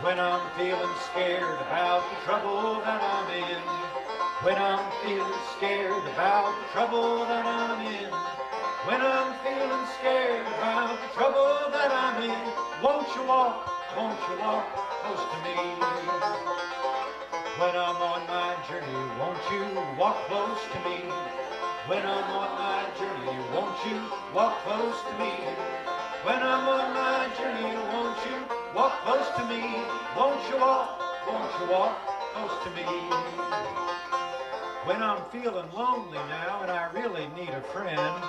when I'm feeling scared about the trouble that I'm in. When I'm feeling scared about the trouble that I'm in. When I'm feeling scared about the trouble that I'm in. Won't you walk close to me? When I'm on my journey, won't you walk close to me? When I'm on my journey, won't you walk close to me? When I'm on my journey, won't you walk close to me? Won't you walk close to me? When I'm feeling lonely now and I really need a friend.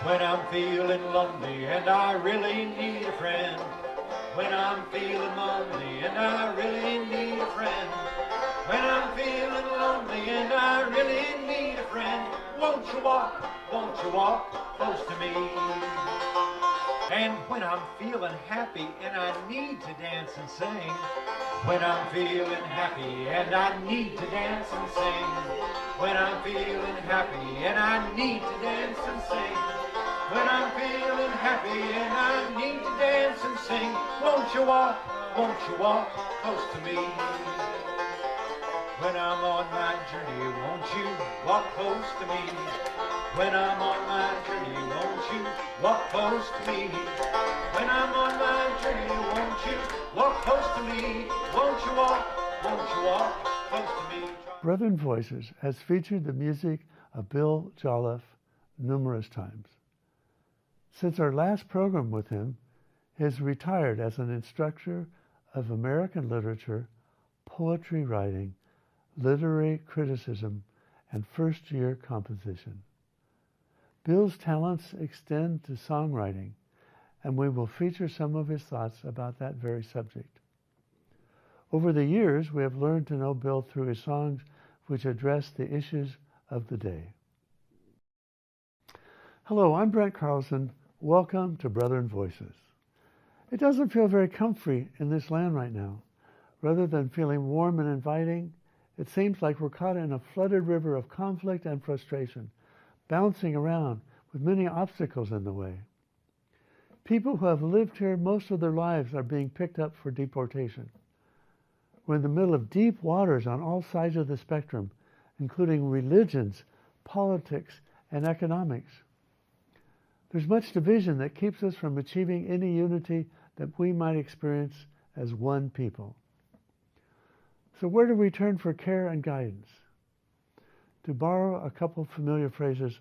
When I'm feeling lonely and I really need a friend. When I'm feeling lonely and I really need a friend. When I'm feeling lonely and I really need a friend. Won't you walk close to me? And when I'm feeling happy and I need to dance and sing. When I'm feeling happy and I need to dance and sing. When I'm feeling happy and I need to dance and sing. When I'm feeling happy and I need to dance and sing. Won't you walk close to me? When I'm on my journey, won't you walk close to me? When I'm on my journey, won't you walk close to me? When I'm on my journey, won't you walk close to me? Won't you walk close to me? Brethren Voices has featured the music of Bill Jolliff numerous times. Since our last program with him, he has retired as an instructor of American literature, poetry writing, literary criticism, and first-year composition. Bill's talents extend to songwriting, and we will feature some of his thoughts about that very subject. Over the years, we have learned to know Bill through his songs which address the issues of the day. Hello, I'm Brent Carlson. Welcome to Brethren Voices. It doesn't feel very comfy in this land right now. Rather than feeling warm and inviting, it seems like we're caught in a flooded river of conflict and frustration, bouncing around with many obstacles in the way. People who have lived here most of their lives are being picked up for deportation. We're in the middle of deep waters on all sides of the spectrum, including religions, politics, and economics. There's much division that keeps us from achieving any unity that we might experience as one people. So where do we turn for care and guidance? To borrow a couple familiar phrases,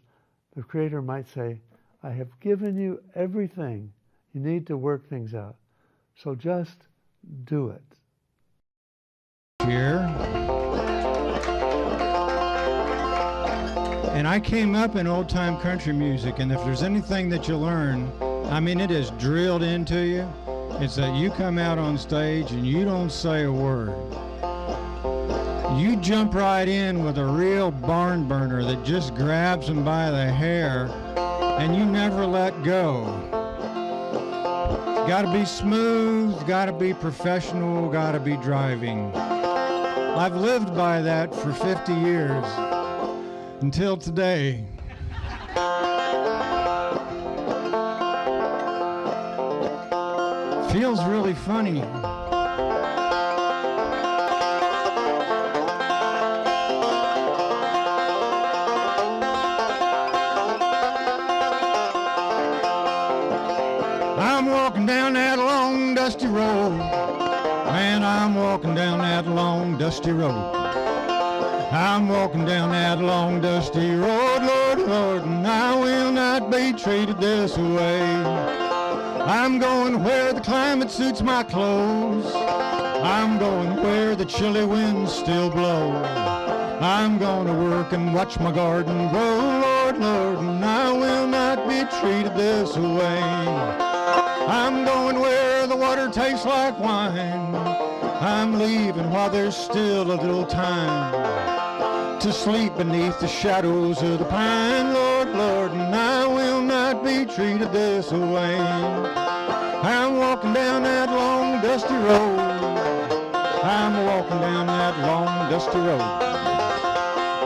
the Creator might say, I have given you everything you need to work things out, so just do it. Here. And I came up in old-time country music, and if there's anything that you learn, I mean, it is drilled into you. It's that you come out on stage and you don't say a word. You jump right in with a real barn burner that just grabs them by the hair, and you never let go. Got to be smooth, got to be professional, got to be driving. I've lived by that for 50 years. Until today. Feels really funny. I'm walking down that long dusty road. Man, I'm walking down that long dusty road. I'm walking down that long dusty road, Lord, Lord, and I will not be treated this way. I'm going where the climate suits my clothes. I'm going where the chilly winds still blow. I'm going to work and watch my garden grow, Lord, Lord, and I will not be treated this way. I'm going where the water tastes like wine. I'm leaving while there's still a little time to sleep beneath the shadows of the pine, Lord, Lord, and I will not be treated this way. I'm walking down that long dusty road. I'm walking down that long dusty road.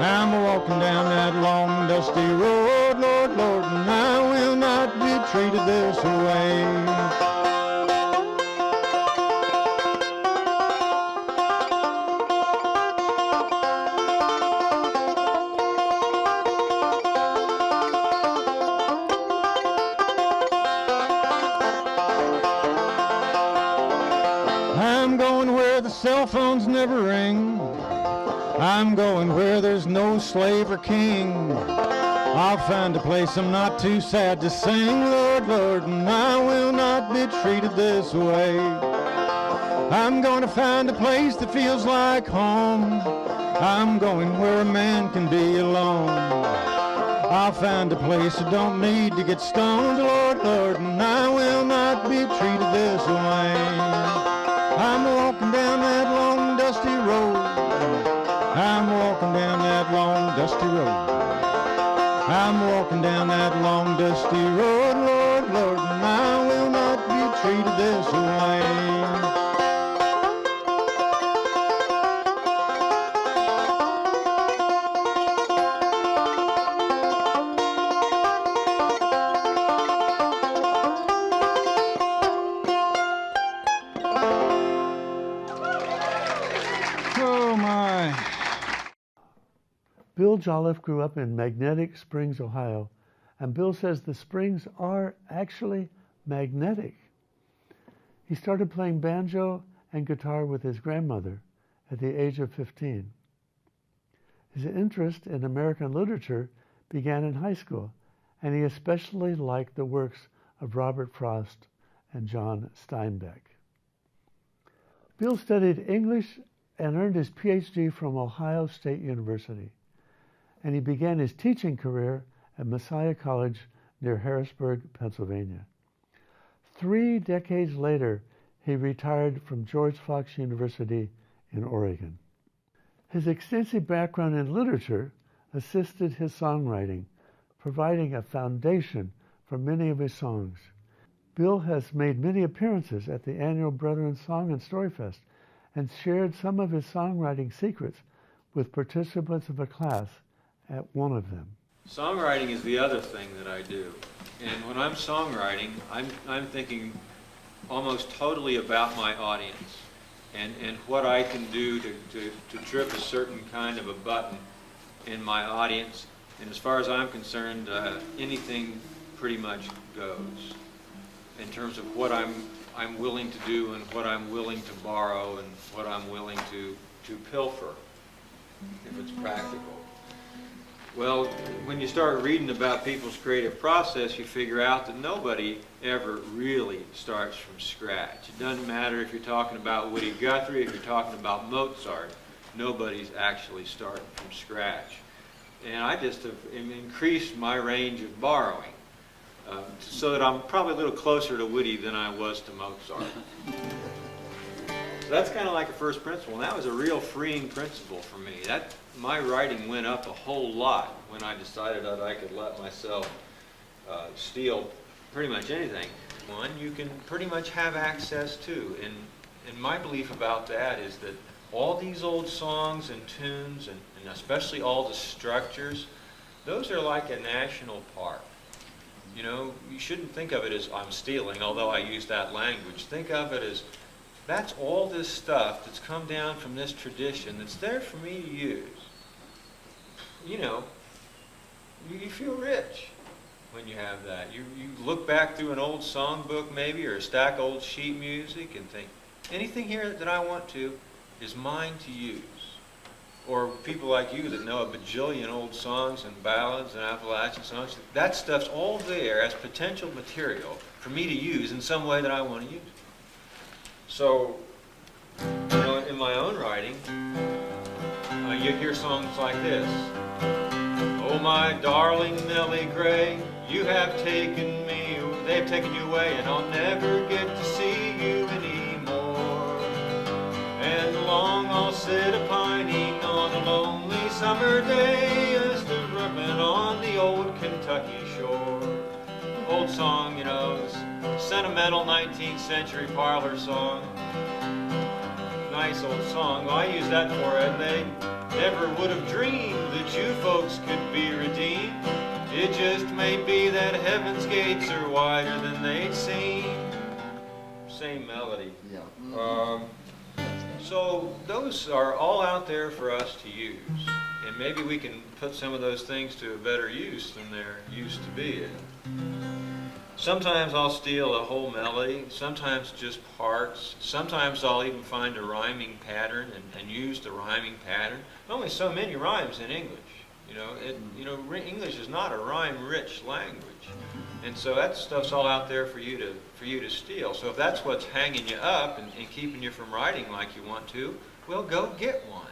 I'm walking down that long dusty road, Lord, Lord, and I will not be treated this way. I'm going where the cell phones never ring. I'm going where there's no slave or king. I'll find a place I'm not too sad to sing, Lord, Lord, and I will not be treated this way. I'm going to find a place that feels like home. I'm going where a man can be alone. I'll find a place that don't need to get stoned, Lord, Lord, and I will not be treated this way. I'm walking down that long, dusty road. I'm walking down that long, dusty road. I'm walking down that long, dusty road, Lord, Lord, and I will not be treated this way. Oh, my. Bill Jolliff grew up in Magnetic Springs, Ohio, and Bill says the springs are actually magnetic. He started playing banjo and guitar with his grandmother at the age of 15. His interest in American literature began in high school, and he especially liked the works of Robert Frost and John Steinbeck. Bill studied English and earned his PhD from Ohio State University, and he began his teaching career at Messiah College near Harrisburg, Pennsylvania. 3 decades later, he retired from George Fox University in Oregon. His extensive background in literature assisted his songwriting, providing a foundation for many of his songs. Bill has made many appearances at the annual Brethren Song and Story Fest and shared some of his songwriting secrets with participants of a class at one of them. Songwriting is the other thing that I do. And when I'm songwriting, I'm thinking almost totally about my audience and what I can do to trip a certain kind of a button in my audience. And as far as I'm concerned, anything pretty much goes in terms of what I'm willing to do and what I'm willing to borrow and what I'm willing to pilfer, if it's practical. Well, when you start reading about people's creative process, you figure out that nobody ever really starts from scratch. It doesn't matter if you're talking about Woody Guthrie, if you're talking about Mozart, nobody's actually starting from scratch. And I just have increased my range of borrowing so that I'm probably a little closer to Woody than I was to Mozart. So that's kind of like a first principle, and that was a real freeing principle for me. My writing went up a whole lot when I decided that I could let myself steal pretty much anything. One you can pretty much have access to, and my belief about that is that all these old songs and tunes, and especially all the structures, those are like a national park. You know, you shouldn't think of it as I'm stealing, although I use that language. Think of it as that's all this stuff that's come down from this tradition that's there for me to use. You know, you feel rich when you have that. You look back through an old songbook maybe, or a stack of old sheet music and think, anything here that I want to is mine to use. Or people like you that know a bajillion old songs and ballads and Appalachian songs, that stuff's all there as potential material for me to use in some way that I want to use. So, you know, in my own writing, you hear songs like this. Oh, my darling Nellie Gray, you have taken me, they've taken you away, and I'll never get to see you anymore. And long I'll sit a-pining on a lonely summer day as the ribbon on the old Kentucky shore. Old song, you know, sentimental 19th century parlor song. Nice old song. Well, I use that for it. They never would have dreamed that you folks could be redeemed. It just may be that heaven's gates are wider than they'd seem. Same melody. Yeah. So those are all out there for us to use. And maybe we can put some of those things to a better use than they're used to be. Sometimes I'll steal a whole melody, sometimes just parts, sometimes I'll even find a rhyming pattern and use the rhyming pattern. Only so many rhymes in English. English is not a rhyme-rich language. And so that stuff's all out there for you to steal. So if that's what's hanging you up and keeping you from writing like you want to, well, go get one.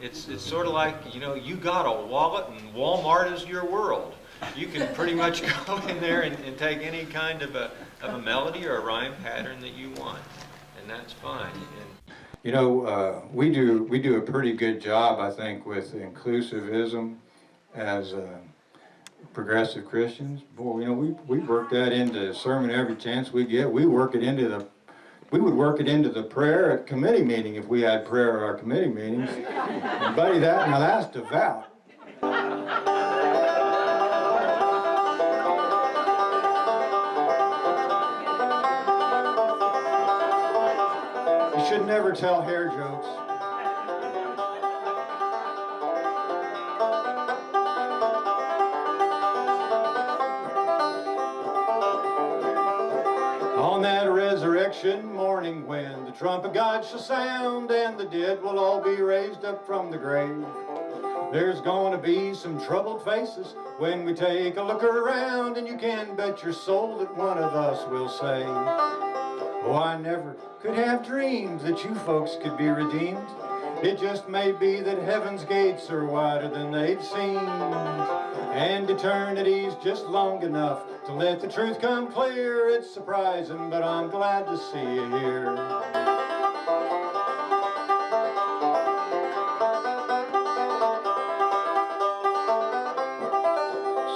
It's sort of like, you got a wallet and Walmart is your world. You can pretty much go in there and take any kind of a melody or a rhyme pattern that you want, and that's fine. We do a pretty good job, I think, with inclusivism as progressive Christians. Boy, we work that into sermon every chance we get. We would work it into the prayer at committee meeting if we had prayer at our committee meetings. And buddy, that's devout. You should never tell hair jokes. On that resurrection morning when the trump of God shall sound and the dead will all be raised up from the grave, there's going to be some troubled faces when we take a look around, and you can bet your soul that one of us will say, "Oh, I never could have dreamed that you folks could be redeemed. It just may be that heaven's gates are wider than they'd seemed, and eternity's just long enough to let the truth come clear. It's surprising, but I'm glad to see you here."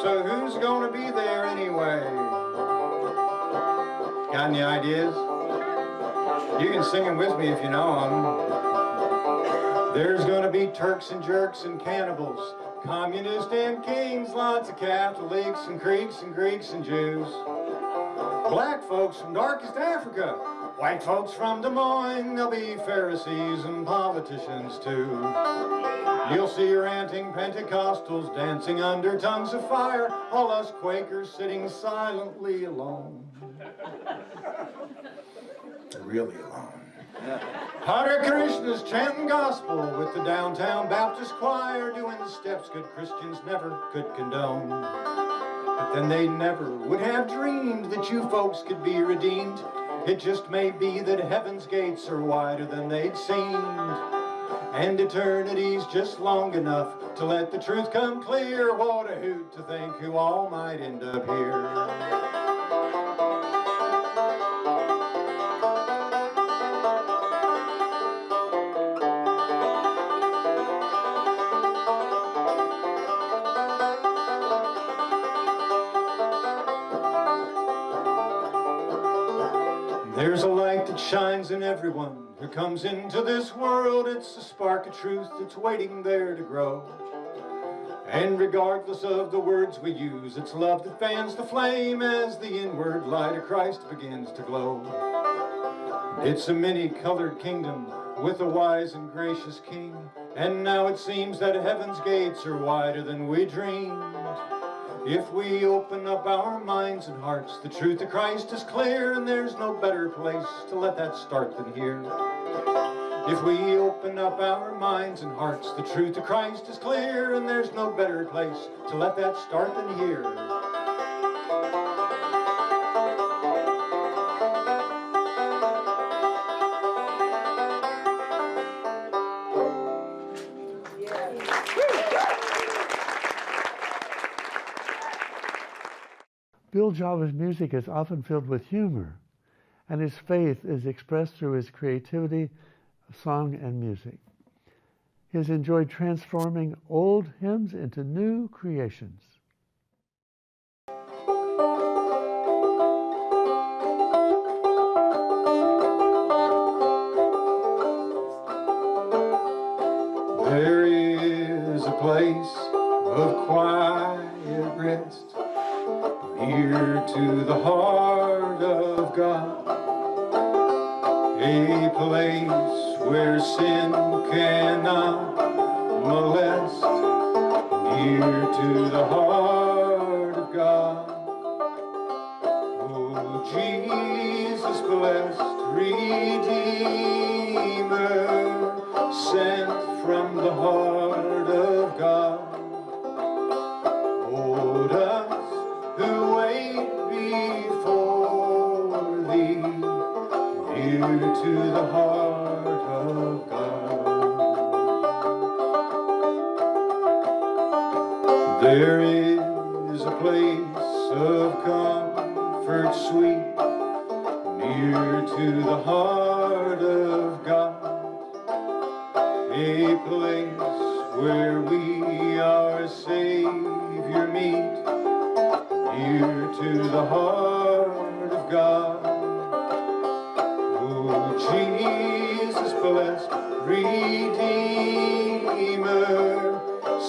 So who's gonna be there anyway? Got any ideas? You can sing them with me if you know them. There's gonna be Turks and jerks and cannibals, communists and kings, lots of Catholics and Creeks and Greeks and Jews, black folks from darkest Africa, white folks from Des Moines. There'll be Pharisees and politicians too. You'll see ranting Pentecostals dancing under tongues of fire, all us Quakers sitting silently alone. Really alone. Hare Krishna's chanting gospel with the downtown Baptist choir, doing the steps good Christians never could condone. But then they never would have dreamed that you folks could be redeemed. It just may be that heaven's gates are wider than they'd seemed, and eternity's just long enough to let the truth come clear. What a hoot to think who all might end up here. There's a light that shines in everyone who comes into this world. It's a spark of truth that's waiting there to grow. And regardless of the words we use, it's love that fans the flame as the inward light of Christ begins to glow. It's a many-colored kingdom with a wise and gracious king, and now it seems that heaven's gates are wider than we dreamed. If we open up our minds and hearts, the truth of Christ is clear, and there's no better place to let that start than here. If we open up our minds and hearts, the truth of Christ is clear, and there's no better place to let that start than here. Bill Jolliff's music is often filled with humor, and his faith is expressed through his creativity of song and music. He has enjoyed transforming old hymns into new creations. There is a place of quiet rest near to the heart of God, a place where sin cannot molest, near to the heart of God. Jesus, blessed Redeemer, sent from the heart of God, hold us who wait before thee, near to the heart of God. There is a place of comfort sweet, near to the heart of God, a place where we our Savior meet, near to the heart of God. Oh, Jesus, blessed Redeemer,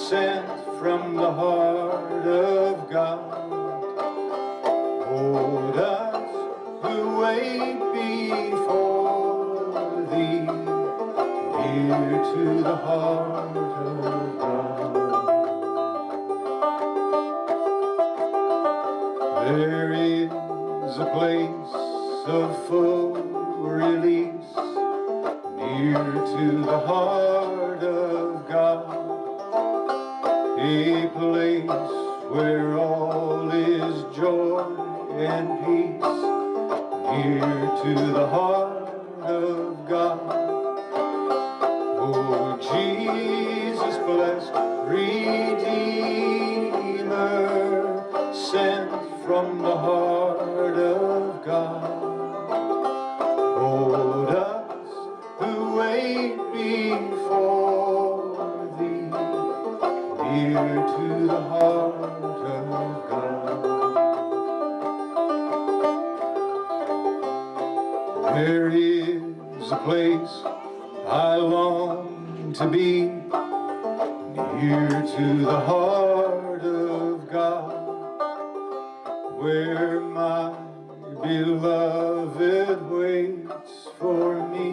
sent from the heart of God, hold us who wait before thee, near to the heart of God. There is a place of full release, near to the heart of God, a place where all is joy and peace, near to the heart of God. Oh, Jesus, blessed Redeemer, sent from the heart of God, hold us who wait before thee, near to the heart of God. There is a place I long to be, near to the heart of God, where my beloved waits for me,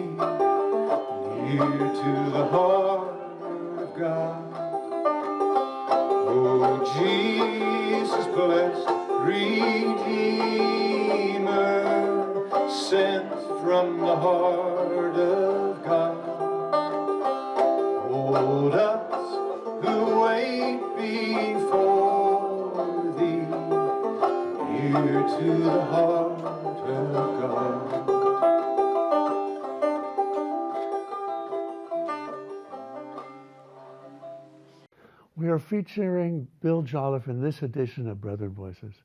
near to the heart of God. Oh, Jesus, blessed Redeemer, sent from the heart of God, hold us who wait before thee, near to the heart of God. We are featuring Bill Jolliff in this edition of Brethren Voices.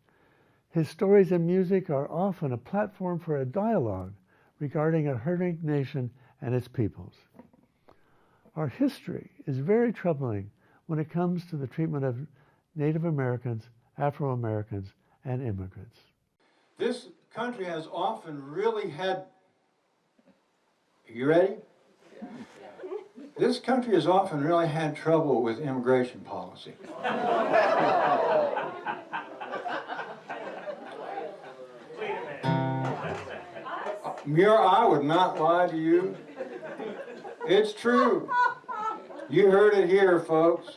His stories and music are often a platform for a dialogue regarding a hurting nation and its peoples. Our history is very troubling when it comes to the treatment of Native Americans, Afro-Americans, and immigrants. This country has often really had, you ready? This country has often really had trouble with immigration policy. I would not lie to you. It's true. You heard it here, folks.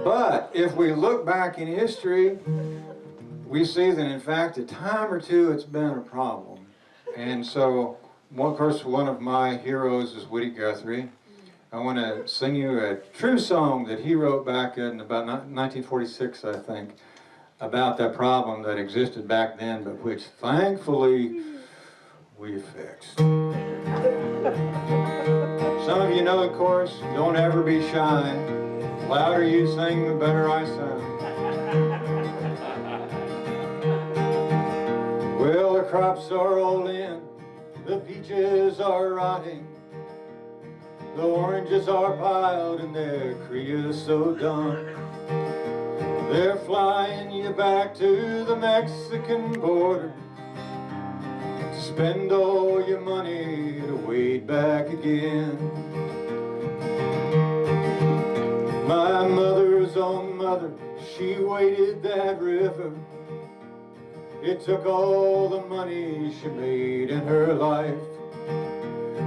But if we look back in history, we see that in fact a time or two it's been a problem. And so, of course, one of my heroes is Woody Guthrie. I want to sing you a true song that he wrote back in about 1946, I think, about that problem that existed back then, but which thankfully we fixed. Some of you know the chorus, don't ever be shy. The louder you sing, the better I sound. Well, the crops are all in, the peaches are rotting, the oranges are piled and their creosote done. They're flying you back to the Mexican border to spend all your money to wade back again. My mother's own mother, she waded that river. It took all the money she made in her life.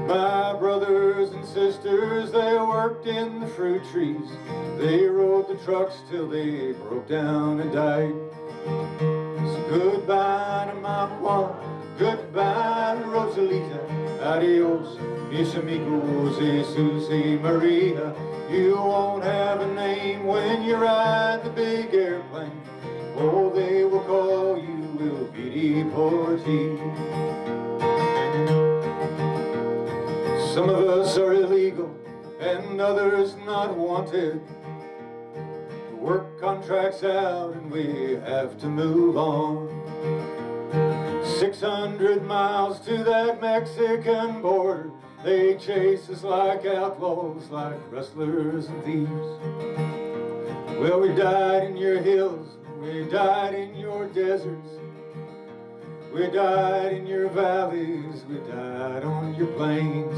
My brothers and sisters, they worked in the fruit trees. They rode the trucks till they broke down and died. So Goodbye to my Juan, goodbye Rosalita, adios, mis amigos, Jesus y Maria. You won't have a name when you ride the big airplane. Oh, they will call you will be deportee. Some of us are illegal and others not wanted. Work contracts out and we have to move on. 600 miles to that Mexican border. They chase us like outlaws, like rustlers and thieves. Well, we died in your hills, we died in your deserts, we died in your valleys, we died on your plains,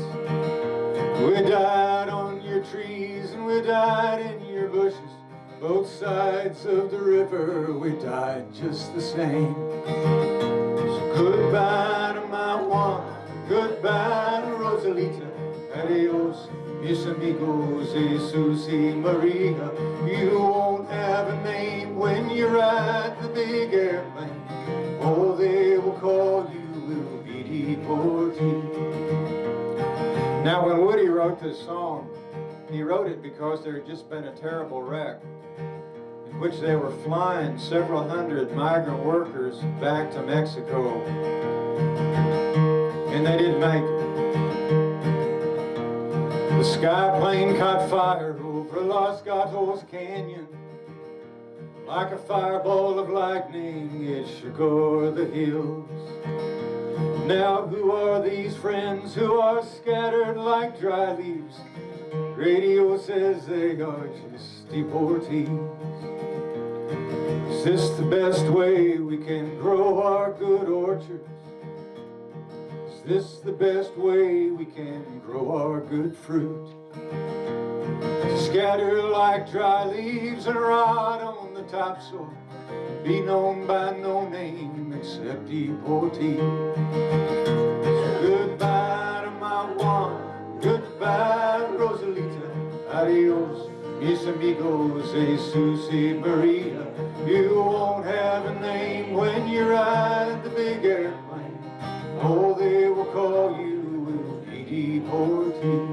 we died on your trees and we died in your bushes. Both sides of the river, we died just the same. So goodbye to my Juan, goodbye to Rosalita, adios, mis amigos, Jesus y Maria. You won't have a name when you ride the big airplane. Oh, they will call you will be deportee. Now, when Woody wrote this song, he wrote it because there had just been a terrible wreck in which they were flying several hundred migrant workers back to Mexico, and they didn't make it. The sky plane caught fire over Los Gatos Canyon. Like a fireball of lightning, it shook o'er the hills. Now who are these friends who are scattered like dry leaves? Radio says they are just deportees. Is this the best way we can grow our good orchards? Is this the best way we can grow our good fruit? To scatter like dry leaves and rot on the topsoil, be known by no name except deportee. So goodbye to my Juan, goodbye Rosalita, adios, mis amigos, Jesus y Maria. You won't have a name when you ride the big airplane. Oh, they will call you will be deportee.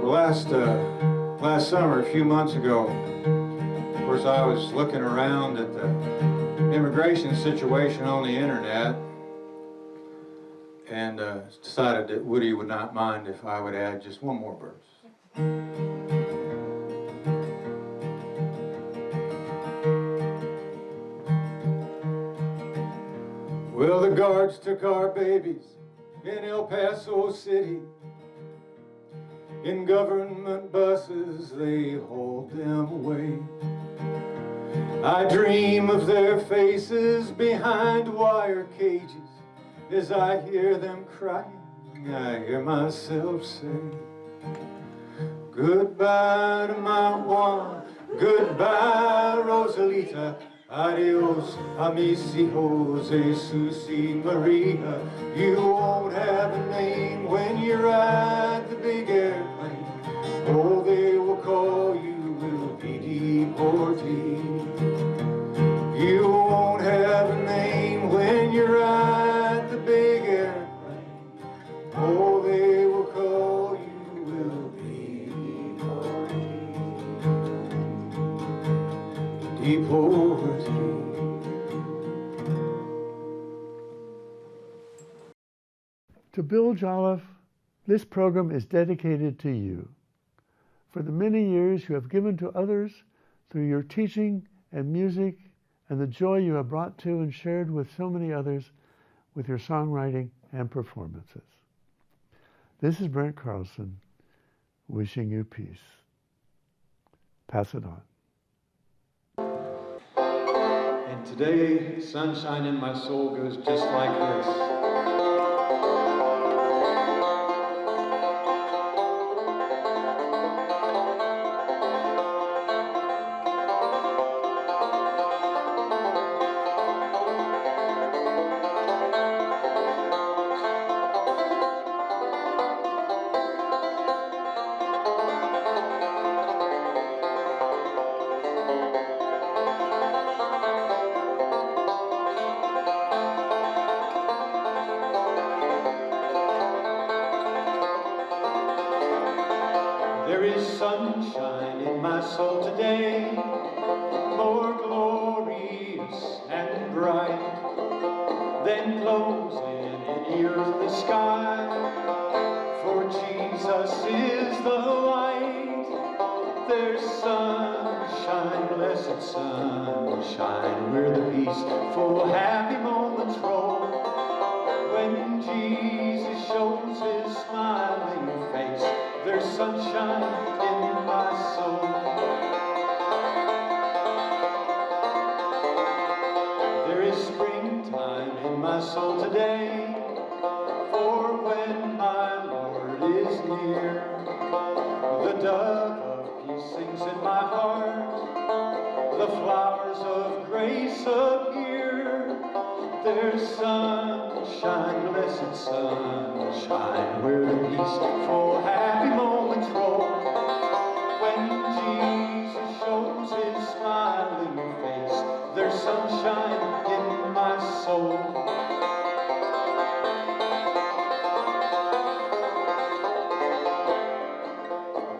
Last summer, a few months ago, of course, I was looking around at the immigration situation on the internet and decided that Woody would not mind if I would add just one more verse. Well, the guards took our babies in El Paso City. In government buses, they hauled them away. I dream of their faces behind wire cages. As I hear them crying, I hear myself say, goodbye to my Juan, goodbye Rosalita, adios a mis hijos, Jesus y Maria. You won't have a name when you ride the big airplane. Oh, they will call you will be deportee. You won't have a name when you ride the big airplane. Oh, they will call you will be deportee. Deportee. To Bill Jolliff, this program is dedicated to you. For the many years you have given to others through your teaching and music and the joy you have brought to and shared with so many others with your songwriting and performances. This is Brent Carlson, wishing you peace. Pass it on. And today, sunshine in my soul goes just like this. There is sunshine in my soul today, more glorious and bright than closing in earthly sky. For Jesus is the light. There's sunshine, blessed sunshine, where the peaceful, happy moments roll. When Jesus shows his smiling face, there's sunshine in my soul. There is springtime in my soul today, for when my Lord is near, the dove of peace sings in my heart, the flowers of grace appear. There's sunshine, blessed sunshine, where the peaceful, happy moments roll. When Jesus shows his smiling face, there's sunshine in my soul.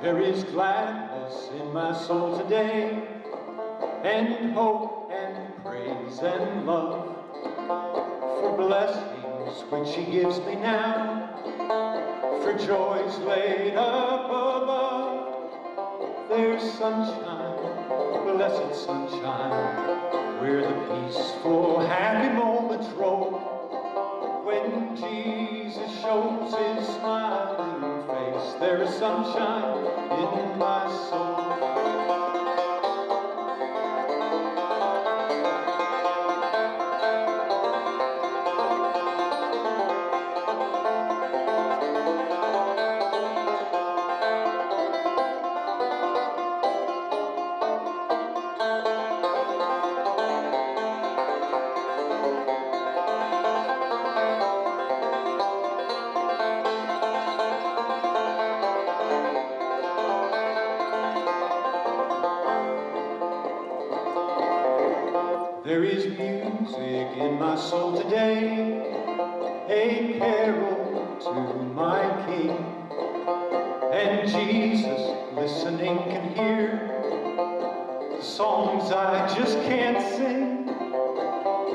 There is gladness in my soul today, and hope and praise and love, for blessings which he gives me now, for joys laid up above. There's sunshine, blessed sunshine, where the peaceful, happy moments roll. When Jesus shows his smiling face, there is sunshine in my soul. There is music in my soul today, a carol to my King. And Jesus, listening, can hear the songs I just can't sing.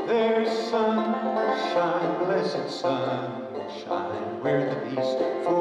There's sunshine, blessed sunshine, where the peaceful,